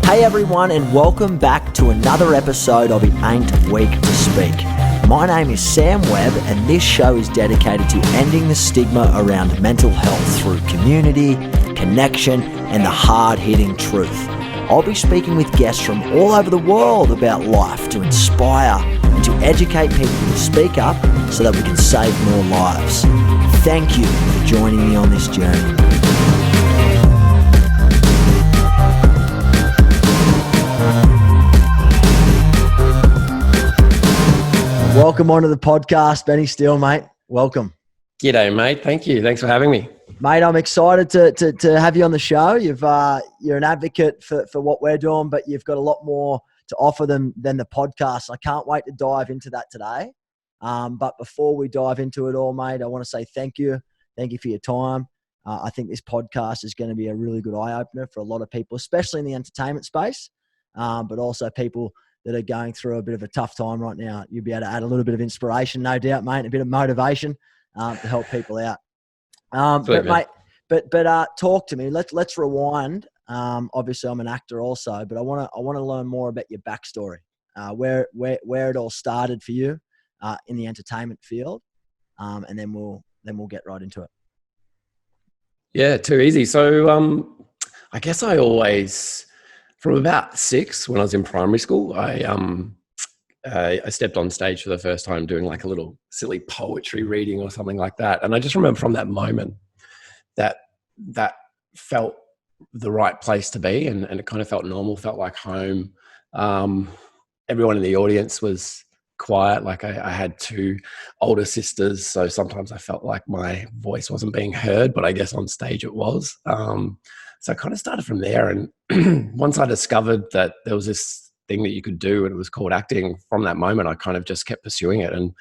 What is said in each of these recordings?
Hey everyone, and welcome back to another episode of It Ain't Weak to Speak. My name is Sam Webb, and this show is dedicated to ending the stigma around mental health through community, connection, and the hard-hitting truth. I'll be speaking with guests from all over the world about life to inspire and to educate people to speak up so that we can save more lives. Thank you for joining me on this journey. Welcome onto the podcast, Benny Steele, mate. Welcome. G'day, mate. Thank you. Thanks for having me. Mate, I'm excited to have you on the show. You're an advocate for what we're doing, but you've got a lot more to offer than the podcast. I can't wait to dive into that today. But before we dive into it all, mate, I want to say thank you. Thank you for your time. I think this podcast is going to be a really good eye-opener for a lot of people, especially in the entertainment space, but also people that are going through a bit of a tough time right now. You'll be able to add a little bit of inspiration, no doubt, mate, and a bit of motivation to help people out. But talk to me. Let's rewind. Obviously, I'm an actor also, but I want to learn more about your backstory, where it all started for you in the entertainment field, and then we'll get right into it. Yeah, too easy. So I guess I always, from about 6 when I was in primary school, I stepped on stage for the first time doing like a little silly poetry reading or something like that. And I just remember from that moment that felt the right place to be, and it kind of felt normal, felt like home. Everyone in the audience was quiet. Like I had 2 older sisters, so sometimes I felt like my voice wasn't being heard, but I guess on stage it was. So I kind of started from there. And once I discovered that there was this thing that you could do and it was called acting, from that moment, I kind of just kept pursuing it and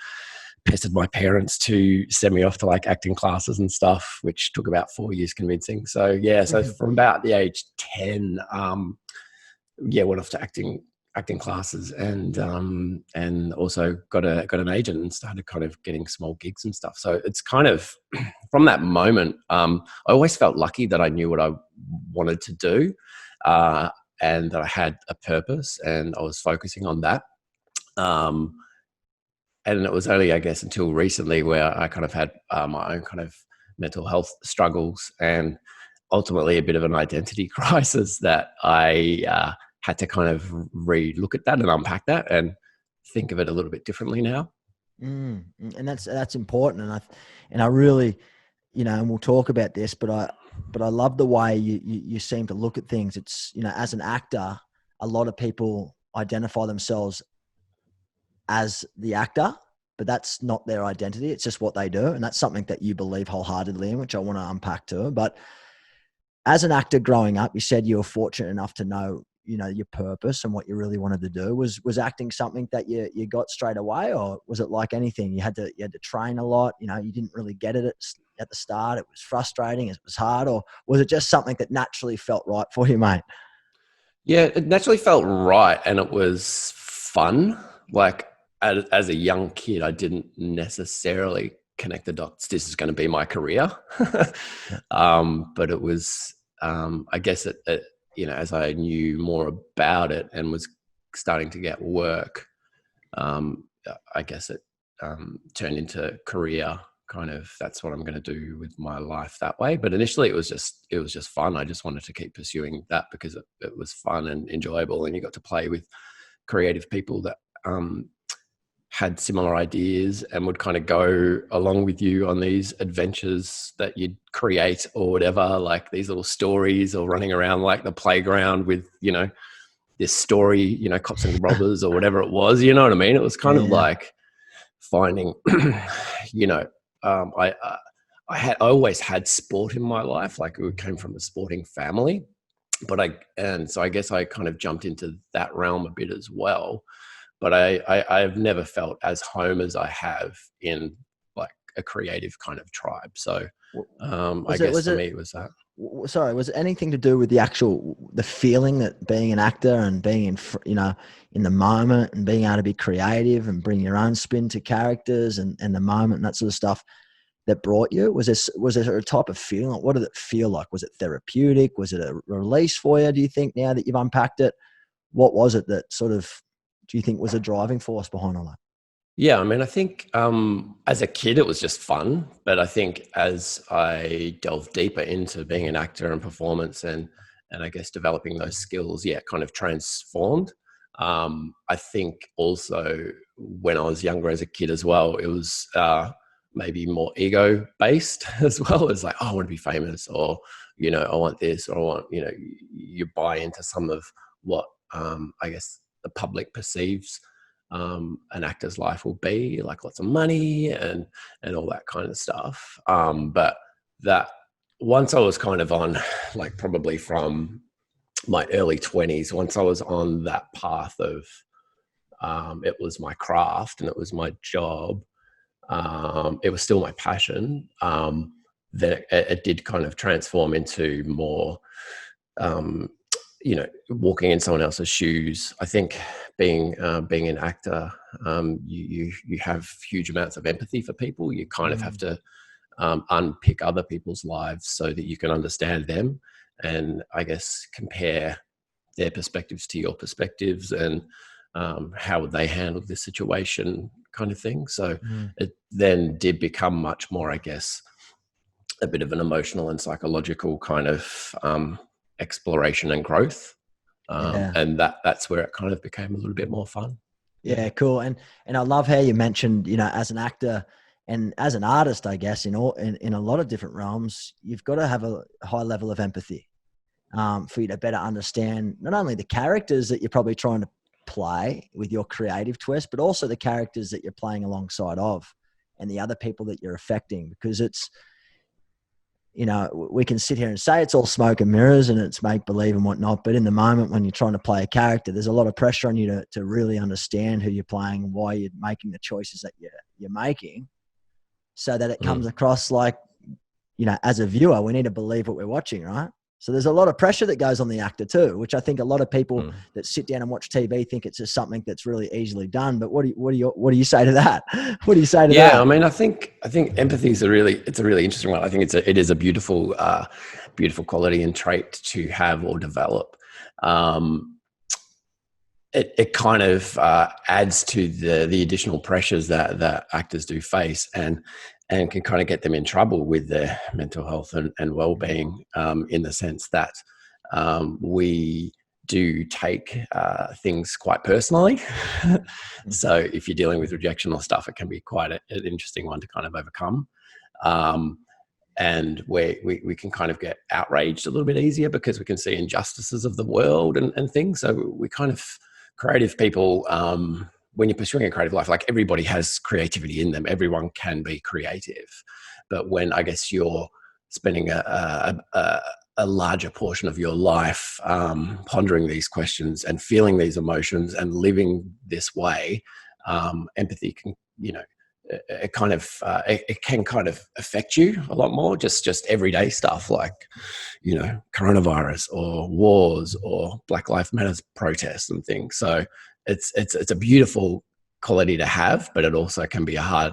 pestered my parents to send me off to like acting classes and stuff, which took about 4 years convincing. So yeah, so from about the age 10, went off to acting classes and also got an agent and started kind of getting small gigs and stuff. So it's kind of from that moment, I always felt lucky that I knew what I wanted to do, and that I had a purpose and I was focusing on that. And it was only, I guess, until recently where I kind of had my own kind of mental health struggles and ultimately a bit of an identity crisis that I had to kind of re-look at that and unpack that and think of it a little bit differently now. And that's important. And I really, and we'll talk about this, but I love the way you seem to look at things. It's, as an actor, a lot of people identify themselves as the actor, but that's not their identity. It's just what they do. And that's something that you believe wholeheartedly in, which I want to unpack too. But as an actor growing up, you said you were fortunate enough to know, your purpose and what you really wanted to do. Was acting something that you got straight away, or was it like anything? You had to train a lot. You didn't really get it at the start. It was frustrating. It was hard, or was it just something that naturally felt right for you, mate? Yeah, it naturally felt right, and it was fun. Like as a young kid, I didn't necessarily connect the dots. This is going to be my career, but it was. I guess it as I knew more about it and was starting to get work, I guess it turned into career kind of. That's what I'm going to do with my life that way. But initially it was just fun. I just wanted to keep pursuing that because it was fun and enjoyable, and you got to play with creative people that had similar ideas and would kind of go along with you on these adventures that you'd create or whatever, like these little stories, or running around like the playground with, this story, cops and robbers or whatever it was, you know what I mean? It was kind of like finding, I always had sport in my life. Like we came from a sporting family, so I guess I kind of jumped into that realm a bit as well. But I've never felt as home as I have in like a creative kind of tribe. So I guess for me it was that. Sorry, was it anything to do with the feeling that being an actor and being in the moment and being able to be creative and bring your own spin to characters and the moment and that sort of stuff, that brought you? Was there a type of feeling? What did it feel like? Was it therapeutic? Was it a release for you? Do you think now that you've unpacked it, what was it that sort of, do you think was a driving force behind all that? Yeah, I mean, I think as a kid it was just fun, but I think as I delved deeper into being an actor and performance and I guess developing those skills, yeah, it kind of transformed. I think also when I was younger as a kid as well, it was maybe more ego based as well, as like, oh, I want to be famous, or I want this, or I want, you buy into some of what I guess the public perceives an actor's life will be, like lots of money and all that kind of stuff. But that once I was kind of on, like probably from my early 20s, once I was on that path of it was my craft and it was my job, it was still my passion, then it did kind of transform into more walking in someone else's shoes. I think being an actor, you have huge amounts of empathy for people. You kind of have to unpick other people's lives so that you can understand them, and I guess compare their perspectives to your perspectives, and how would they handle this situation, kind of thing. So it then did become much more, I guess, a bit of an emotional and psychological kind of exploration and growth. And that's where it kind of became a little bit more fun. Yeah, cool. And I love how you mentioned, as an actor and as an artist, I guess in a lot of different realms, you've got to have a high level of empathy for you to better understand not only the characters that you're probably trying to play with your creative twist, but also the characters that you're playing alongside of and the other people that you're affecting, because it's, we can sit here and say it's all smoke and mirrors and it's make believe and whatnot. But in the moment when you're trying to play a character, there's a lot of pressure on you to really understand who you're playing and why you're making the choices that you're making, so that it comes across like, as a viewer, we need to believe what we're watching, right? So there's a lot of pressure that goes on the actor too, which I think a lot of people that sit down and watch TV think it's just something that's really easily done. But what do you say to that? What do you say to that? Yeah, I mean, I think empathy is a really interesting one. I think it is a beautiful quality and trait to have or develop. It kind of adds to the additional pressures that actors do face, and can kind of get them in trouble with their mental health and well-being, in the sense that we do take things quite personally. So if you're dealing with rejection or stuff, it can be quite an interesting one to kind of overcome. And we can kind of get outraged a little bit easier because we can see injustices of the world and things. So we kind of, creative people, when you're pursuing a creative life, like everybody has creativity in them. Everyone can be creative. But when I guess you're spending a larger portion of your life pondering these questions and feeling these emotions and living this way, empathy can, it can kind of affect you a lot more, just everyday stuff like, coronavirus or wars or Black Lives Matter protests and things. So it's a beautiful quality to have, but it also can be a hard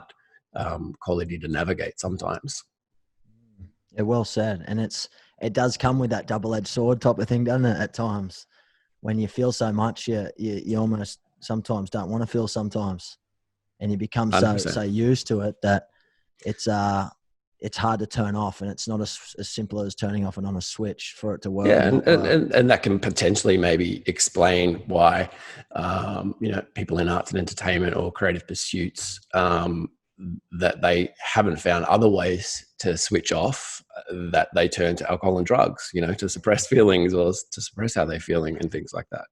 quality to navigate sometimes. Yeah, well said. And it does come with that double-edged sword type of thing, doesn't it? At times when you feel so much, you almost sometimes don't want to feel sometimes. And you become so 100%. used to it that it's hard to turn off, and it's not as simple as turning off and on a switch for it to work. Yeah, and that can potentially maybe explain why people in arts and entertainment or creative pursuits, that they haven't found other ways to switch off, that they turn to alcohol and drugs, to suppress feelings or to suppress how they're feeling and things like that.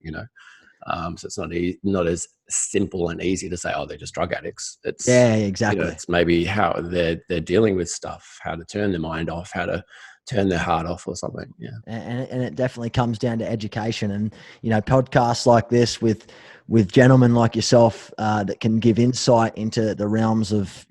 So it's not as simple and easy to say, oh, they're just drug addicts. It's exactly. It's maybe how they're dealing with stuff, how to turn their mind off, how to turn their heart off or something. Yeah. And it definitely comes down to education and, podcasts like this with gentlemen like yourself that can give insight into the realms of,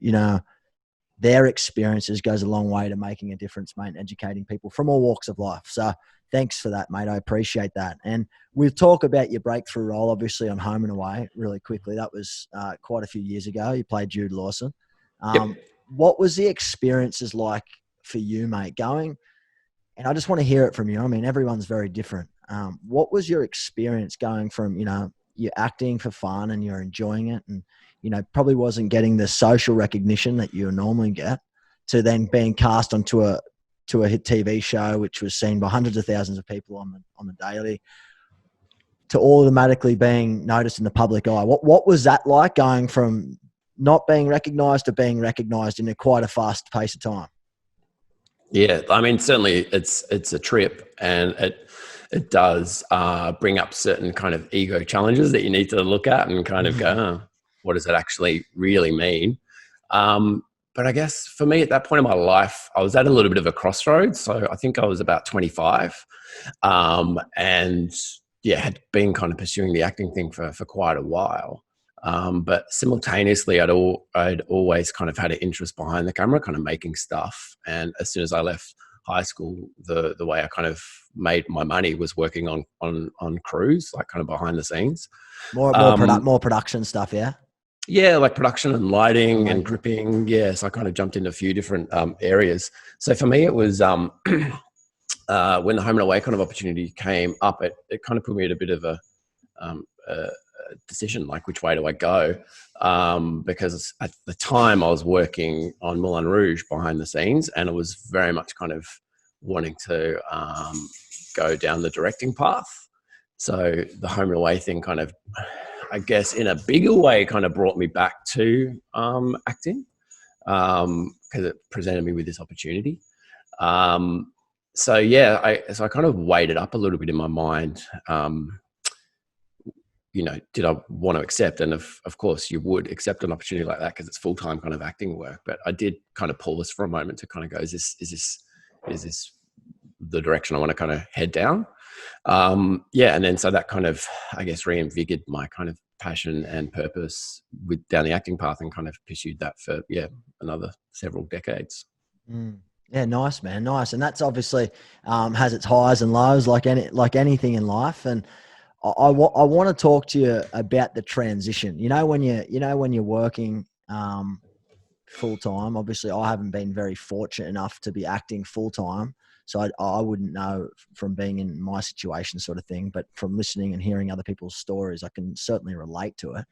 their experiences goes a long way to making a difference, mate, and educating people from all walks of life. So thanks for that, mate. I appreciate that. And we'll talk about your breakthrough role, obviously, on Home and Away really quickly. That was quite a few years ago. You played Jude Lawson. Yep. what was the experiences like for you, mate, going, and I just want to hear it from you. I mean, everyone's very different. What was your experience going from, you know, you're acting for fun and you're enjoying it and, you know, probably wasn't getting the social recognition that you normally get, to then being cast onto a hit TV show, which was seen by hundreds of thousands of people on the daily, to automatically being noticed in the public eye? What was that like, going from not being recognized to being recognized in quite a fast pace of time? Yeah, I mean, certainly it's a trip, and it does bring up certain kind of ego challenges that you need to look at and kind of go, oh, what does it actually really mean? But I guess for me at that point in my life, I was at a little bit of a crossroads. So I think I was about 25, and yeah, had been kind of pursuing the acting thing for quite a while. But simultaneously, I'd always kind of had an interest behind the camera, kind of making stuff. And as soon as I left high school, the way I kind of made my money was working on crews, like kind of behind the scenes. More production stuff, yeah. Yeah, like production and lighting and Amazing. gripping. Yeah, so I kind of jumped into a few different areas. So for me, it was when the home and away kind of opportunity came up, it kind of put me at a bit of a decision, like which way do I go? Because at the time I was working on Moulin Rouge behind the scenes, and it was very much kind of wanting to go down the directing path. So the home and away thing kind of, I guess, in a bigger way, kind of brought me back to acting, because it presented me with this opportunity. So yeah, I kind of weighed it up a little bit in my mind. You know, did I want to accept? And of course you would accept an opportunity like that because it's full-time kind of acting work. But I did kind of pause for a moment to kind of go, is this the direction I want to kind of head down? Yeah. And then, so that kind of, I guess, reinvigorated my kind of passion and purpose down the acting path, and kind of pursued that for, another several decades. Yeah, nice, man, nice. And that's obviously has its highs and lows, like anything in life. And I want to talk to you about the transition. You know, when you're working full time. Obviously, I haven't been very fortunate enough to be acting full time, so I wouldn't know from being in my situation, sort of thing. But from listening and hearing other people's stories, I can certainly relate to it.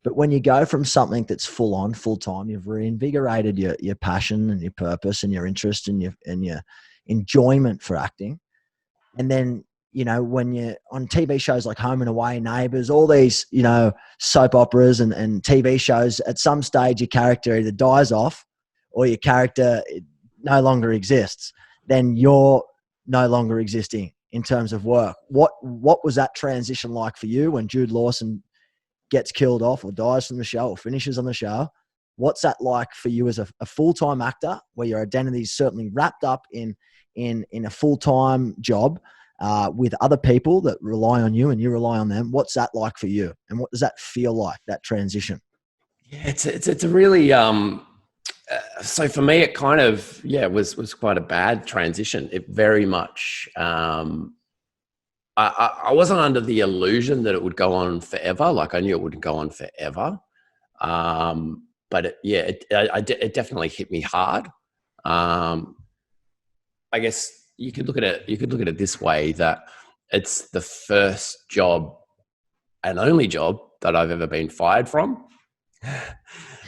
But when you go from something that's full on, full time, you've reinvigorated your passion and your purpose and your interest and your enjoyment for acting. And then, you know, when you're on TV shows like Home and Away, Neighbours, all these, you know, soap operas and TV shows, at some stage your character either dies off or your character no longer exists. Then you're no longer existing in terms of work. What was that transition like for you when Jude Lawson gets killed off or dies from the show or finishes on the show? What's that like for you as a full-time actor, where your identity is certainly wrapped up in a full-time job with other people that rely on you and you rely on them? What's that like for you? And what does that feel like, that transition? Yeah, it's a really so for me it kind of was quite a bad transition. It very much I wasn't under the illusion that it would go on forever. Like, I knew it wouldn't go on forever. But it definitely hit me hard. I guess you could look at it this way, that it's the first job and only job that I've ever been fired from.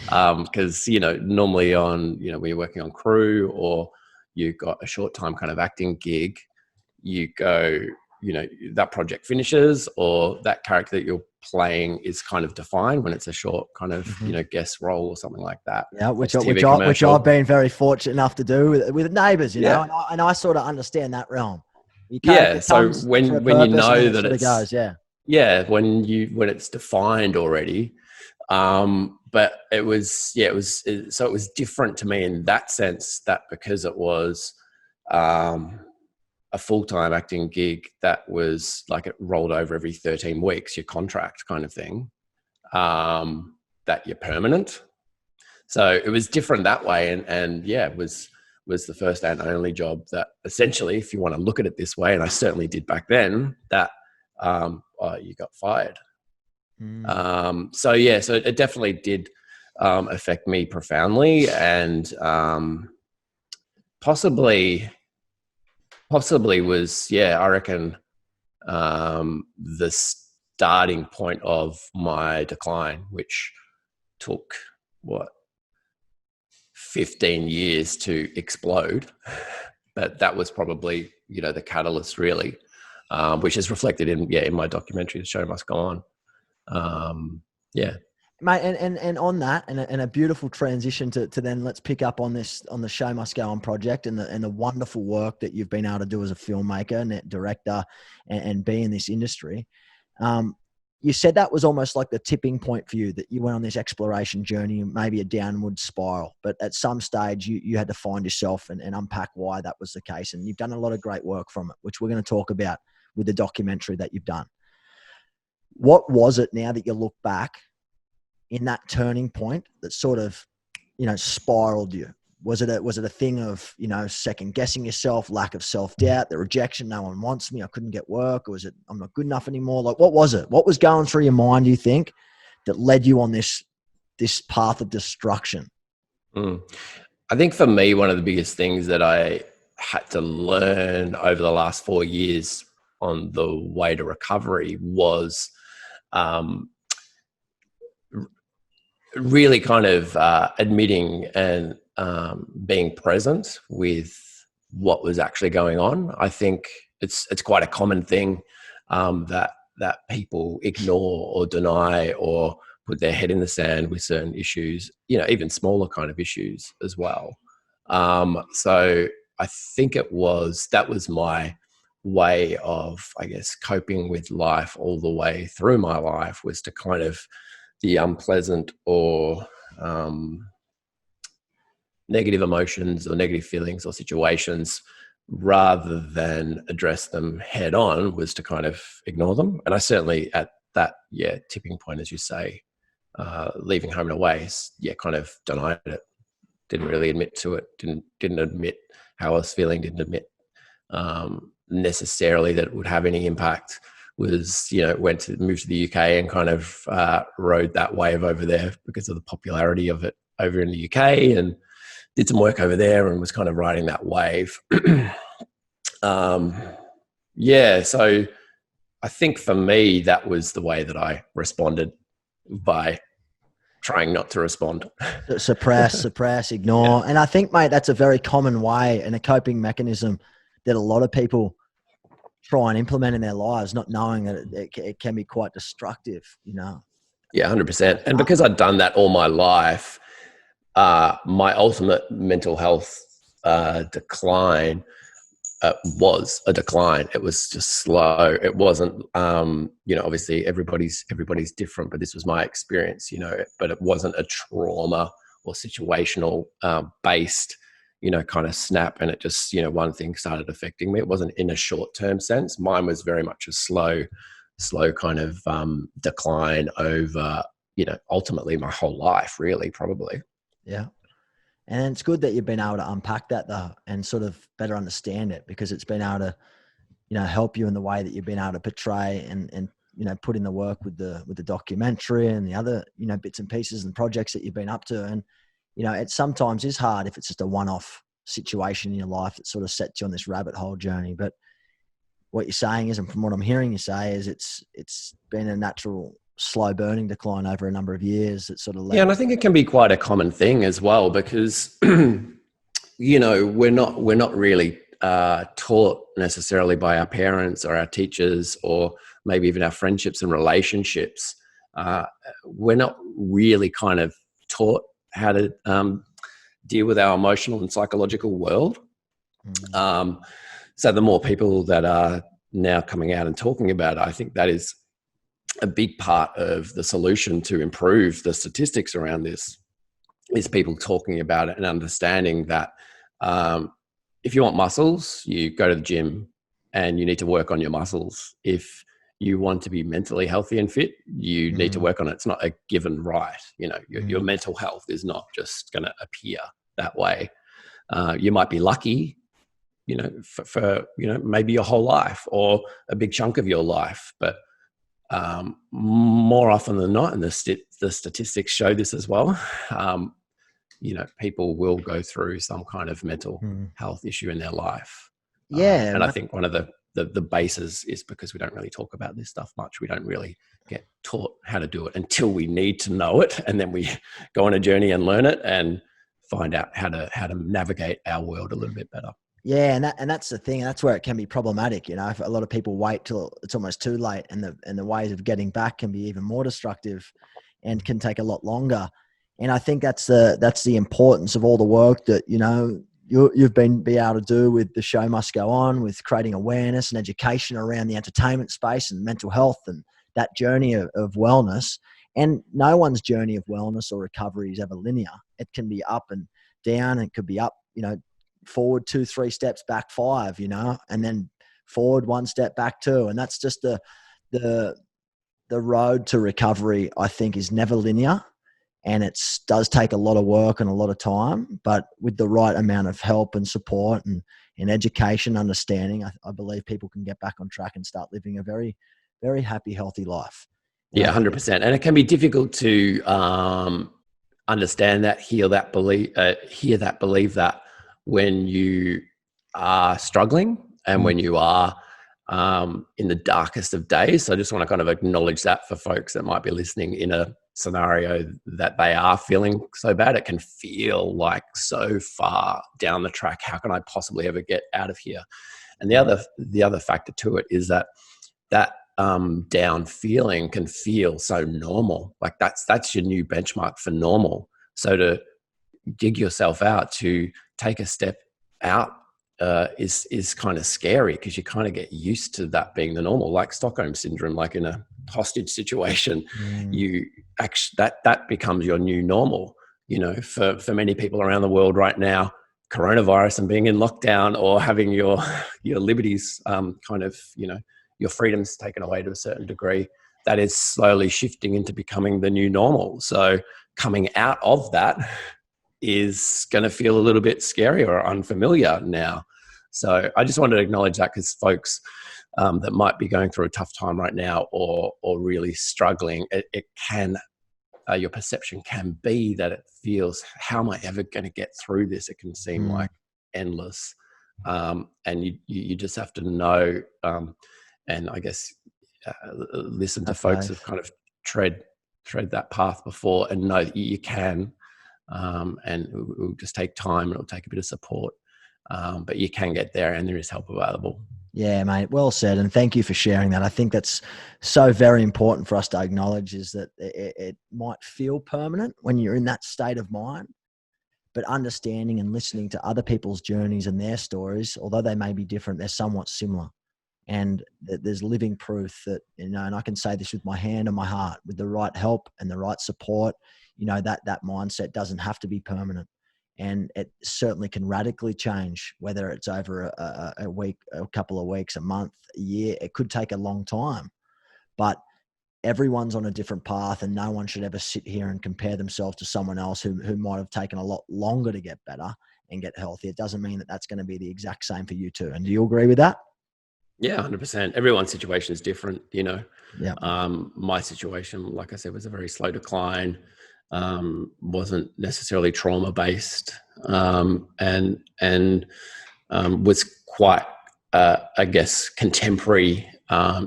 Because, you know, normally when you're working on crew or you've got a short time kind of acting gig, you go, you know, that project finishes or that character that you're playing is kind of defined when it's a short kind of, you know, guest role or something like that. Yeah, which I've been very fortunate enough to do with Neighbours, you know, and I sort of understand that realm. So when you know that it's goes, when it's defined already. But it was different to me in that sense, that because it was a full-time acting gig that was like, it rolled over every 13 weeks, your contract kind of thing, that you're permanent. So it was different that way. And it was the first and only job that essentially, if you want to look at it this way, and I certainly did back then, that you got fired. So it definitely did affect me profoundly, and possibly was, I reckon, the starting point of my decline, which took 15 years to explode. But that was probably, the catalyst, really, which is reflected in my documentary, The Show Must Go On. Mate, and on that, and a beautiful transition to then let's pick up on this, on the Show Must Go On project, and the wonderful work that you've been able to do as a filmmaker and director, and be in this industry. You said that was almost like the tipping point for you, that you went on this exploration journey, maybe a downward spiral, but at some stage you had to find yourself and unpack why that was the case. And you've done a lot of great work from it, which we're going to talk about with the documentary that you've done. What was it, now that you look back, in that turning point that sort of, spiraled you? Was it a thing of, second guessing yourself, lack of self-doubt, the rejection, no one wants me, I couldn't get work, or was it, I'm not good enough anymore? Like, what was it? What was going through your mind, do you think, that led you on this path of destruction? I think for me, one of the biggest things that I had to learn over the last 4 years on the way to recovery was really kind of admitting and being present with what was actually going on. I think it's quite a common thing that people ignore or deny or put their head in the sand with certain issues, even smaller kind of issues as well. So I think that was my way of, I guess, coping with life all the way through my life, was to kind of the unpleasant or negative emotions or negative feelings or situations, rather than address them head on, was to kind of ignore them. And I certainly, at that tipping point, as you say, leaving home and away, kind of denied it. Didn't really admit to it. Didn't admit how I was feeling. Didn't admit necessarily that it would have any impact. Was, moved to the UK and kind of rode that wave over there because of the popularity of it over in the UK, and did some work over there and was kind of riding that wave. So I think for me, that was the way that I responded, by trying not to respond. suppress, ignore. Yeah. And I think, mate, that's a very common way and a coping mechanism that a lot of people try and implement in their lives, not knowing that it can be quite destructive, Yeah, 100%. And because I'd done that all my life, my ultimate mental health decline was a decline. It was just slow. It wasn't, obviously everybody's different, but this was my experience, but it wasn't a trauma or situational based, kind of snap, and it just, one thing started affecting me. It wasn't in a short-term sense. Mine was very much a slow kind of decline over, ultimately my whole life, really, probably. Yeah. And it's good that you've been able to unpack that, though, and sort of better understand it, because it's been able to, help you in the way that you've been able to portray and put in the work with the documentary and the other, bits and pieces and projects that you've been up to. And, it sometimes is hard if it's just a one-off situation in your life that sort of sets you on this rabbit hole journey. But what you're saying is, and from what I'm hearing you say, is it's been a natural slow burning decline over a number of years that sort of led. Yeah, and I think it can be quite a common thing as well, because we're not really taught necessarily by our parents or our teachers, or maybe even our friendships and relationships. We're not really kind of taught how to deal with our emotional and psychological world. So the more people that are now coming out and talking about it, I think that is a big part of the solution to improve the statistics around this, is people talking about it and understanding that if you want muscles, you go to the gym and you need to work on your muscles. If you want to be mentally healthy and fit, you need to work on it. It's not a given right. Your mental health is not just going to appear that way. You might be lucky, for maybe your whole life or a big chunk of your life, but more often than not, and the statistics show this as well, people will go through some kind of mental health issue in their life. Yeah. And I think one of the bases is because we don't really talk about this stuff much. We don't really get taught how to do it until we need to know it. And then we go on a journey and learn it and find out how to navigate our world a little bit better. Yeah, and that's the thing. That's where it can be problematic. If a lot of people wait till it's almost too late, and the ways of getting back can be even more destructive, and can take a lot longer. And I think that's the importance of all the work that you've been able to do with the Show Must Go On, with creating awareness and education around the entertainment space and mental health and that journey of wellness. And no one's journey of wellness or recovery is ever linear. It can be up and down. It could be up, forward 2-3 steps, back 5, and then forward 1 step, back 2. And that's just the road to recovery, I think, is never linear. And it does take a lot of work and a lot of time, but with the right amount of help and support and education, understanding, I believe people can get back on track and start living a very, very happy, healthy life. Yeah, 100%. And it can be difficult to understand that, hear that, believe that when you are struggling and when you are in the darkest of days. So I just want to kind of acknowledge that for folks that might be listening in a scenario that they are feeling so bad. It can feel like so far down the track. How can I possibly ever get out of here? And the other factor to it is that down feeling can feel so normal. Like that's your new benchmark for normal. So to dig yourself out, to take a step out is kind of scary, because you kind of get used to that being the normal, like Stockholm syndrome, like in a hostage situation. You actually that becomes your new normal. For many people around the world right now, coronavirus and being in lockdown, or having your liberties your freedoms taken away to a certain degree, that is slowly shifting into becoming the new normal. So coming out of that is going to feel a little bit scary or unfamiliar now. So I just wanted to acknowledge that, because folks that might be going through a tough time right now, or really struggling, it can, your perception can be that it feels, how am I ever going to get through this? It can seem like endless. And you just have to know, and I guess listen to folks who've kind of tread that path before, and know that you can. And it will just take time, and it'll take a bit of support, but you can get there, and there is help available. Yeah, mate, well said, and thank you for sharing that. I think that's so very important for us to acknowledge, is that it might feel permanent when you're in that state of mind, but understanding and listening to other people's journeys and their stories, although they may be different, they're somewhat similar. And there's living proof that, and I can say this with my hand on my heart, with the right help and the right support, that mindset doesn't have to be permanent. And it certainly can radically change, whether it's over a week, a couple of weeks, a month, a year. It could take a long time, but everyone's on a different path, and no one should ever sit here and compare themselves to someone else who might have taken a lot longer to get better and get healthy. It doesn't mean that that's going to be the exact same for you too. And do you agree with that? Yeah, 100%. Everyone's situation is different, Yeah. My situation, like I said, was a very slow decline. Wasn't necessarily trauma based, and was quite, I guess, contemporary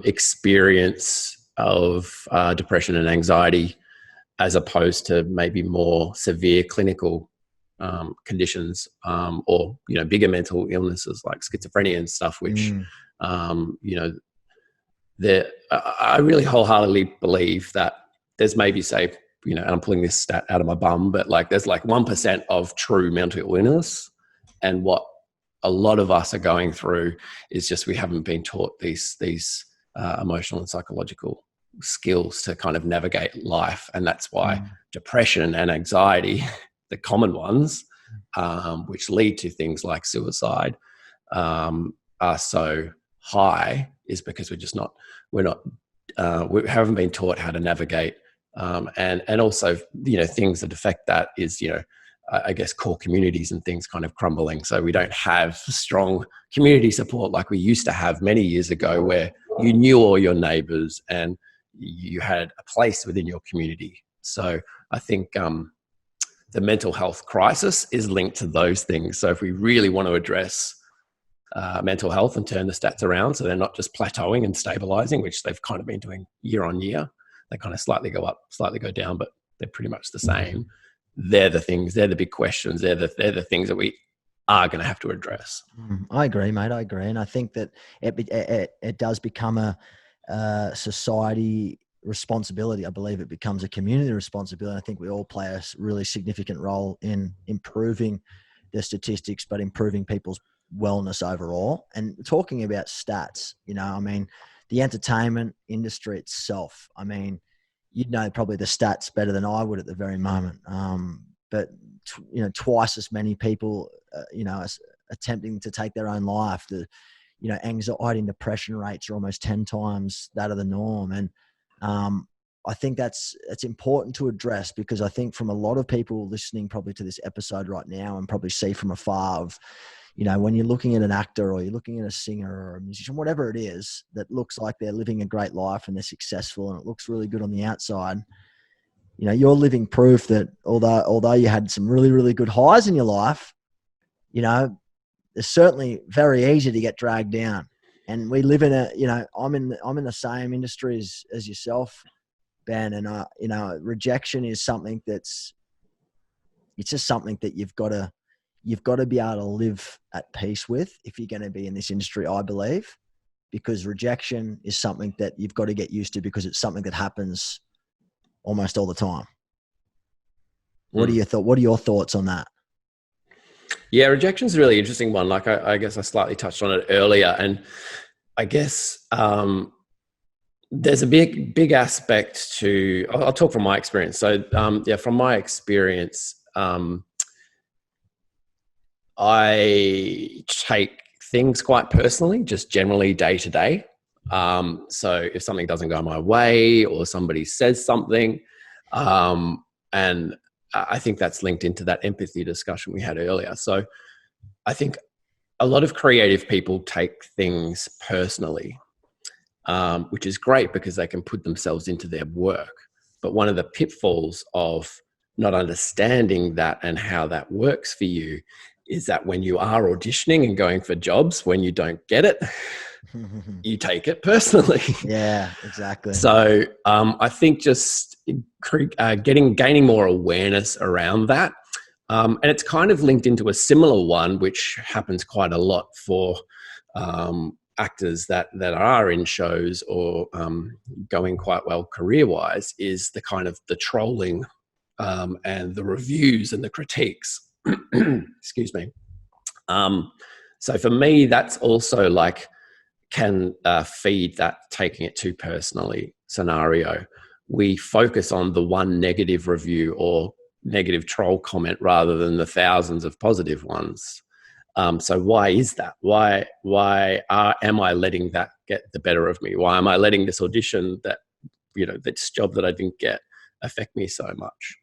experience of depression and anxiety, as opposed to maybe more severe clinical conditions, or bigger mental illnesses like schizophrenia and stuff, which I really wholeheartedly believe that there's maybe, say, and I'm pulling this stat out of my bum, but there's 1% of true mental illness. And what a lot of us are going through is just, we haven't been taught these emotional and psychological skills to kind of navigate life. And that's why depression and anxiety, the common ones, which lead to things like suicide, are so high, is because we haven't been taught how to navigate. And also, things that affect that is, I guess, core communities and things kind of crumbling. So we don't have strong community support like we used to have many years ago, where you knew all your neighbors and you had a place within your community. So I think the mental health crisis is linked to those things. So if we really want to address mental health and turn the stats around, so they're not just plateauing and stabilizing, which they've kind of been doing year on year, they kind of slightly go up, slightly go down, but they're pretty much the same. They're the things, they're the big questions, they're the things that we are going to have to address. I agree, mate. I agree. And I think that it does become a society responsibility. I believe it becomes a community responsibility. I think we all play a really significant role in improving the statistics, but improving people's wellness overall. And talking about stats, I mean, the entertainment industry itself, I mean, you'd know probably the stats better than I would at the very moment. But twice as many people, attempting to take their own life. The, anxiety and depression rates are almost 10 times that of the norm. And I think it's important to address, because I think from a lot of people listening probably to this episode right now and probably see from afar of, when you're looking at an actor or you're looking at a singer or a musician, whatever it is that looks like they're living a great life and they're successful and it looks really good on the outside, you're living proof that although you had some really, really good highs in your life, it's certainly very easy to get dragged down. And we live in I'm in the same industry as yourself, Ben. And, rejection is something it's just something that you've got to be able to live at peace with if you're going to be in this industry, I believe, because rejection is something that you've got to get used to, because it's something that happens almost all the time. What are your thoughts on that? Yeah, rejection is a really interesting one. Like I guess I slightly touched on it earlier, and I guess there's a big aspect to. I'll talk from my experience. So from my experience, I take things quite personally, just generally day to day. So if something doesn't go my way or somebody says something, and I think that's linked into that empathy discussion we had earlier. So I think a lot of creative people take things personally, which is great because they can put themselves into their work. But one of the pitfalls of not understanding that and how that works for you is that when you are auditioning and going for jobs, when you don't get it, you take it personally. Yeah, exactly. So I think just gaining more awareness around that. And it's kind of linked into a similar one, which happens quite a lot for actors that are in shows or going quite well career-wise, is the kind of the trolling and the reviews and the critiques. Excuse me. So for me, that's also like can feed that taking it too personally scenario. We focus on the one negative review or negative troll comment rather than the thousands of positive ones. So why is that? Why am I letting that get the better of me? Why am I letting this audition that, this job that I didn't get affect me so much?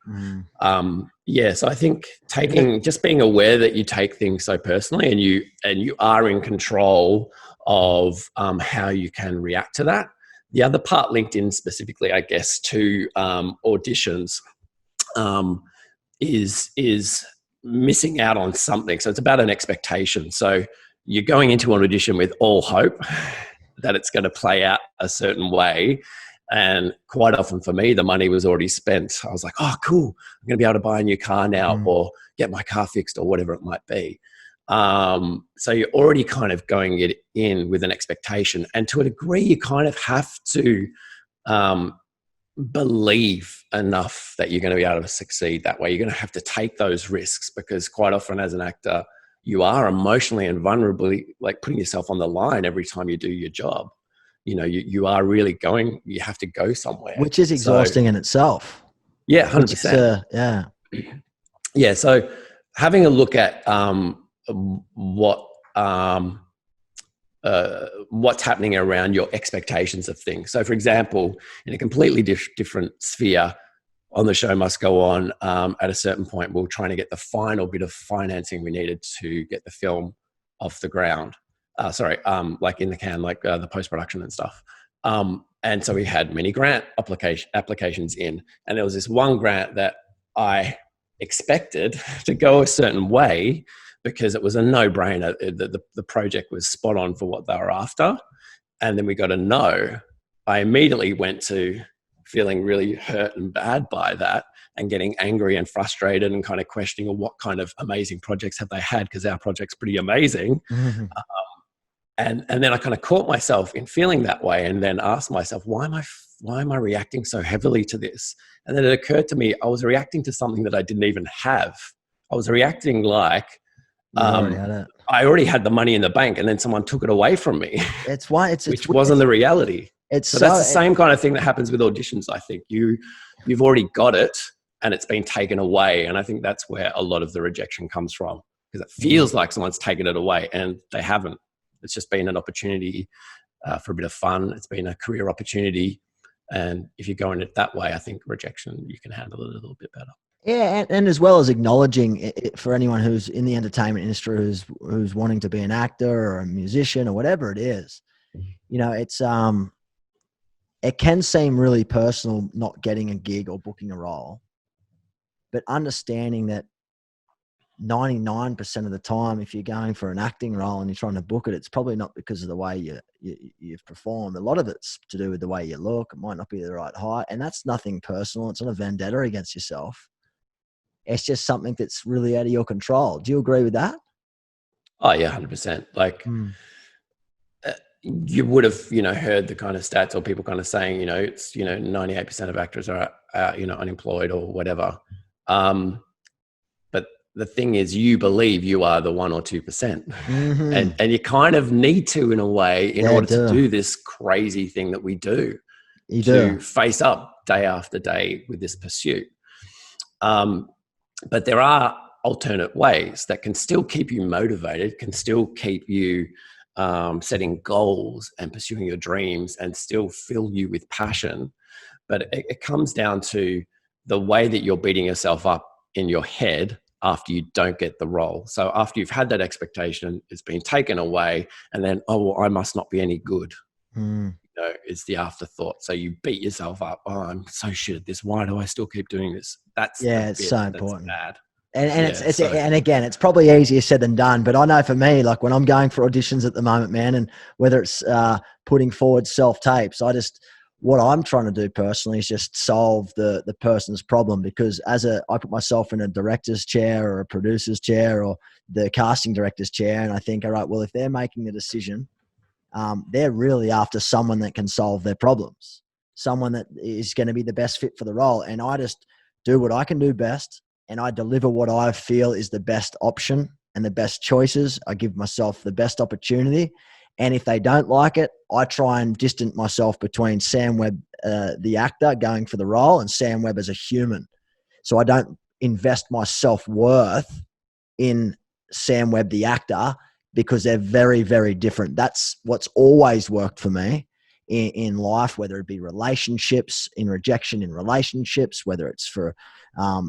So I think just being aware that you take things so personally and you are in control of how you can react to that. The other part linked in specifically, I guess, to auditions is missing out on something. So it's about an expectation. So you're going into an audition with all hope that it's going to play out a certain way. And quite often for me, the money was already spent. I was like, oh, cool. I'm going to be able to buy a new car now or get my car fixed or whatever it might be. So you're already kind of going it in with an expectation. And to a degree, you kind of have to believe enough that you're going to be able to succeed that way. You're going to have to take those risks because quite often as an actor, you are emotionally and vulnerably like putting yourself on the line every time you do your job. You are really you have to go somewhere. Which is exhausting in itself. Yeah, 100%. Yeah. Yeah, so having a look at what's happening around your expectations of things. So for example, in a completely different sphere, On the Show Must Go On, at a certain point, we were trying to get the final bit of financing we needed to get the film off the ground. Like in the can, like the post-production and stuff. And so we had many grant applications in, and there was this one grant that I expected to go a certain way because it was a no-brainer. The project was spot on for what they were after. And then we got a no. I immediately went to feeling really hurt and bad by that, and getting angry and frustrated and kind of questioning, well, what kind of amazing projects have they had? Because our project's pretty amazing. Mm-hmm. And then I kind of caught myself in feeling that way, and then asked myself, why am I reacting so heavily to this? And then it occurred to me, I was reacting to something that I didn't even have. I was reacting like I already had the money in the bank, and then someone took it away from me. It's why which wasn't the reality. So that's the same kind of thing that happens with auditions. I think you've already got it, and it's been taken away. And I think that's where a lot of the rejection comes from, because it feels like someone's taken it away, and they haven't. It's just been an opportunity for a bit of fun. It's been a career opportunity. And if you're going it that way, I think rejection, you can handle it a little bit better. Yeah, and as well as acknowledging it for anyone who's in the entertainment industry, who's wanting to be an actor or a musician or whatever it is, it's it can seem really personal not getting a gig or booking a role, but understanding that 99% of the time, if you're going for an acting role and you're trying to book it, it's probably not because of the way you've performed. A lot of it's to do with the way you look. It might not be the right height, and that's nothing personal. It's not a vendetta against yourself. It's just something that's really out of your control. Do you agree with that? Oh yeah, 100%. Like you would have, heard the kind of stats or people kind of saying, it's 98% of actors are unemployed or whatever. But the thing is, you believe you are the 1 or 2%, mm-hmm. and you kind of need to, in a way, in order to do this crazy thing that we do, face up day after day with this pursuit. But there are alternate ways that can still keep you motivated, can still keep you setting goals and pursuing your dreams, and still fill you with passion. But it comes down to the way that you're beating yourself up in your head after you don't get the role. So after you've had that expectation, it's been taken away, and then, oh, well, I must not be any good. Is the afterthought. So you beat yourself up. Oh, I'm so shit at this. Why do I still keep doing this? It's so important. Bad. And again, it's probably easier said than done, but I know for me, like when I'm going for auditions at the moment, man, and whether it's putting forward self-tapes, what I'm trying to do personally is just solve the person's problem, because I put myself in a director's chair or a producer's chair or the casting director's chair, and I think, all right, well, if they're making the decision, they're really after someone that can solve their problems, someone that is going to be the best fit for the role. And I just do what I can do best, and I deliver what I feel is the best option and the best choices. I give myself the best opportunity. And if they don't like it, I try and distance myself between Sam Webb, the actor going for the role, and Sam Webb as a human. So I don't invest my self-worth in Sam Webb, the actor, because they're very, very different. That's what's always worked for me in life, whether it be relationships, in Rejection in relationships, whether it's for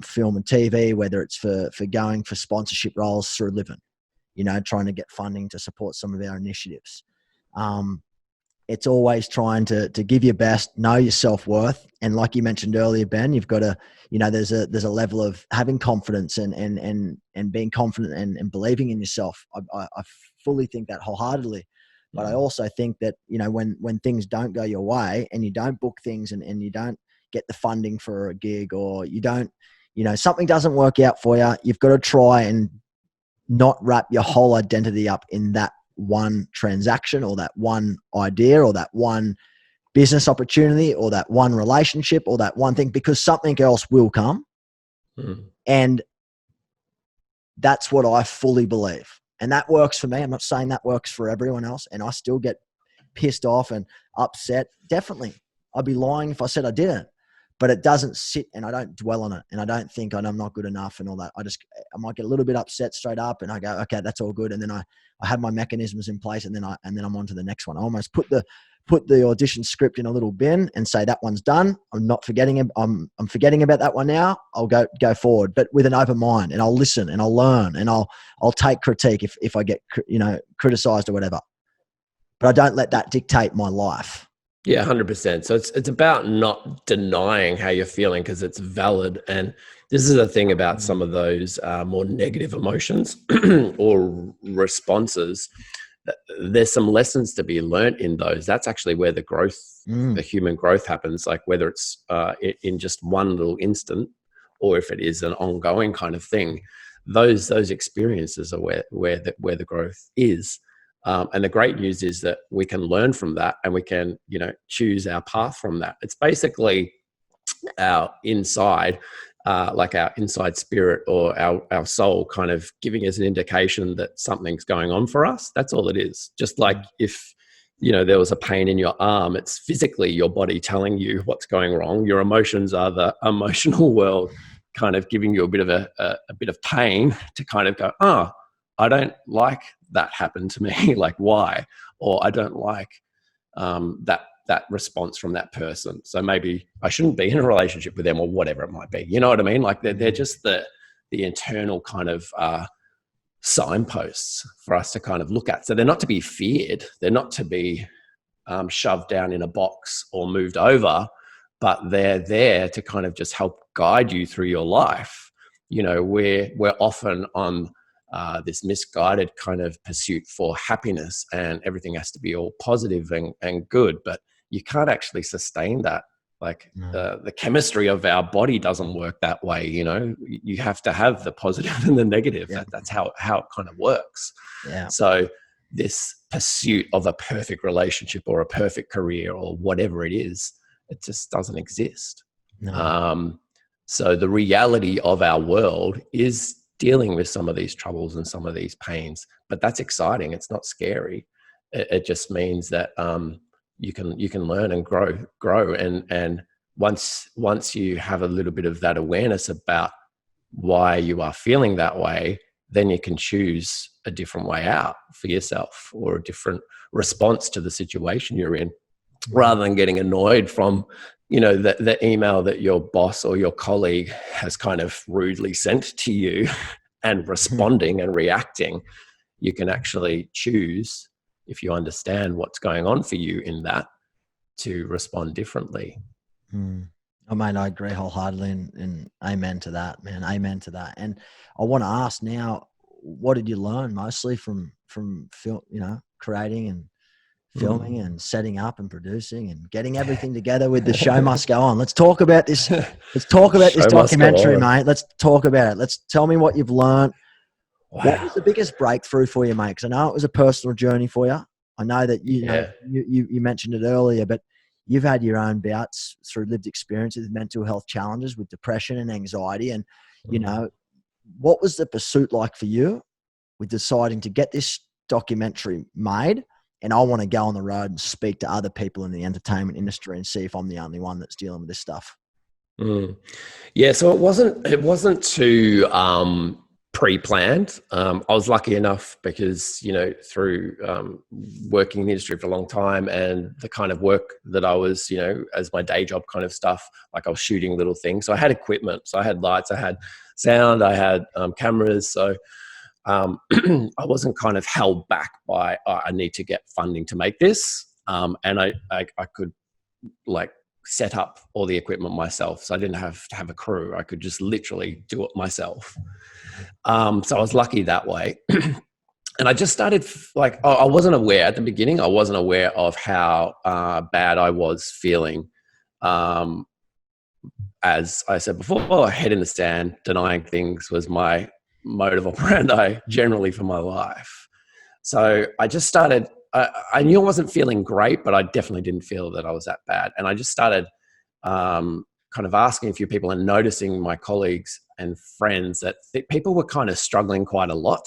film and TV, whether it's for going for sponsorship roles through Living, trying to get funding to support some of our initiatives. It's always trying to give your best, know your self-worth. And like you mentioned earlier, Ben, you've got to, there's a level of having confidence and being confident and believing in yourself. I fully think that wholeheartedly. But I also think that, when things don't go your way and you don't book things and you don't get the funding for a gig, or you don't, something doesn't work out for you, you've got to try and not wrap your whole identity up in that one transaction or that one idea or that one business opportunity or that one relationship or that one thing, because something else will come. And that's what I fully believe. And that works for me. I'm not saying that works for everyone else. And I still get pissed off and upset. Definitely. I'd be lying if I said I didn't. But it doesn't sit, and I don't dwell on it. And I don't think I'm not good enough and all that. I might get a little bit upset straight up, and I go, okay, that's all good. And then I have my mechanisms in place, and then I'm on to the next one. I almost put the audition script in a little bin and say, that one's done. I'm not forgetting. I'm forgetting about that one now. I'll go forward, but with an open mind, and I'll listen and I'll learn, and I'll take critique if I get, criticized or whatever. But I don't let that dictate my life. Yeah, 100%. So it's about not denying how you're feeling because it's valid. And this is the thing about some of those more negative emotions or responses. There's some lessons to be learnt in those. That's actually where the growth, the Mm. human growth happens. Like whether it's in just one little instant, or if it is an ongoing kind of thing. Those experiences are where the growth is. And the great news is that we can learn from that, and we can, choose our path from that. It's basically our inside, like our inside spirit or our soul kind of giving us an indication that something's going on for us. That's all it is. Just like if, there was a pain in your arm, it's physically your body telling you what's going wrong. Your emotions are the emotional world kind of giving you a bit of a bit of pain to kind of go, oh, I don't like that happened to me. Like, why? Or I don't like that response from that person. So maybe I shouldn't be in a relationship with them, or whatever it might be. You know what I mean? Like they're just the internal kind of signposts for us to kind of look at. So they're not to be feared. They're not to be shoved down in a box or moved over, but they're there to kind of just help guide you through your life. We're often on this misguided kind of pursuit for happiness, and everything has to be all positive and good, but you can't actually sustain that. Like the chemistry of our body doesn't work that way. You have to have the positive and the negative. Yeah. That's how it kind of works. Yeah. So this pursuit of a perfect relationship or a perfect career or whatever it is, it just doesn't exist. No. So the reality of our world is dealing with some of these troubles and some of these pains, but that's exciting. It's not scary. It just means that you can learn and grow. And once you have a little bit of that awareness about why you are feeling that way, then you can choose a different way out for yourself, or a different response to the situation you're in, rather than getting annoyed from the email that your boss or your colleague has kind of rudely sent to you and responding and reacting. You can actually choose, if you understand what's going on for you in that, to respond differently. I mean, I agree wholeheartedly, and amen to that, man. Amen to that. And I want to ask now, what did you learn mostly from film, creating and filming and setting up and producing and getting everything together with the show must go on? Let's talk about this. Let's talk about this documentary, mate. Let's talk about it. Let's tell me what you've learned. Wow. What was the biggest breakthrough for you, mate? Because I know it was a personal journey for you. I know that you mentioned it earlier, but you've had your own bouts through lived experiences, mental health challenges with depression and anxiety. And, what was the pursuit like for you with deciding to get this documentary made? And I want to go on the road and speak to other people in the entertainment industry and see if I'm the only one that's dealing with this stuff. Yeah, so it wasn't too pre-planned. I was lucky enough because, through working in the industry for a long time, and the kind of work that I was, as my day job kind of stuff, like I was shooting little things. So I had equipment. So I had lights, I had sound, I had cameras. So I wasn't kind of held back by, I need to get funding to make this. And I could like set up all the equipment myself. So I didn't have to have a crew. I could just literally do it myself. So I was lucky that way. And I just started I wasn't aware at the beginning. I wasn't aware of how bad I was feeling. As I said before, head in the sand, denying things was my mode of operandi generally for my life. So I just started, I knew I wasn't feeling great, but I definitely didn't feel that I was that bad. And I just started kind of asking a few people and noticing my colleagues and friends that people were kind of struggling quite a lot.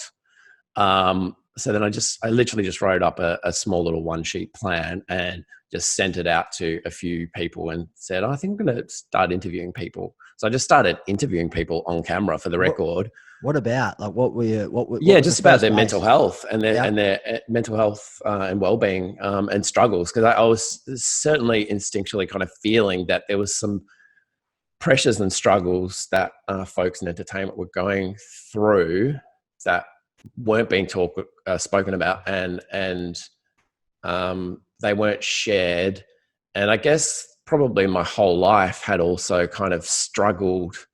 So then I literally just wrote up a small little one-sheet plan and just sent it out to a few people and said, I think I'm going to start interviewing people. So I just started interviewing people on camera for the record. What about just about their mental health and their mental health and well-being and struggles. Because I was certainly instinctually kind of feeling that there was some pressures and struggles that folks in entertainment were going through that weren't being spoken about, and they weren't shared And I guess probably my whole life had also kind of struggled,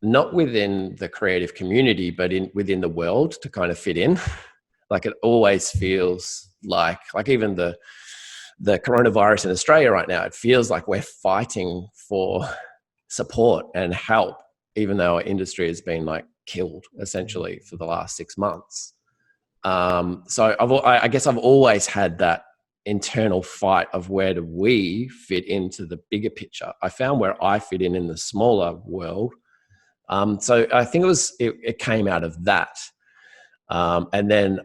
not within the creative community, but within the world to kind of fit in. Like it always feels like even the coronavirus in Australia right now, it feels like we're fighting for support and help, even though our industry has been like killed essentially for the last 6 months. So I guess I've always had that internal fight of where do we fit into the bigger picture. I found where I fit in the smaller world. So I think it came out of that. And then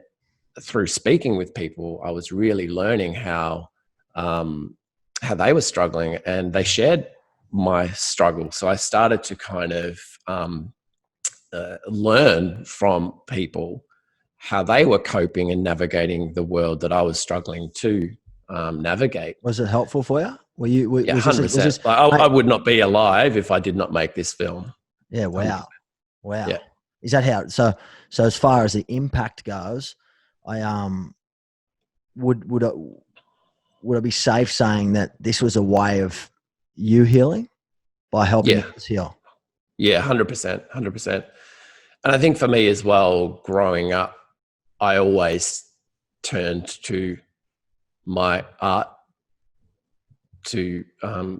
through speaking with people, I was really learning how they were struggling, and they shared my struggle. So I started to kind of learn from people how they were coping and navigating the world that I was struggling to navigate. Was it helpful for you? Yeah, 100%. I would not be alive if I did not make this film. Yeah. Wow. 100%. Wow. Yeah. Is that how? So as far as the impact goes, I would I be safe saying that this was a way of you healing by helping others heal? Yeah, 100%, 100%. And I think for me as well, growing up, I always turned to my art to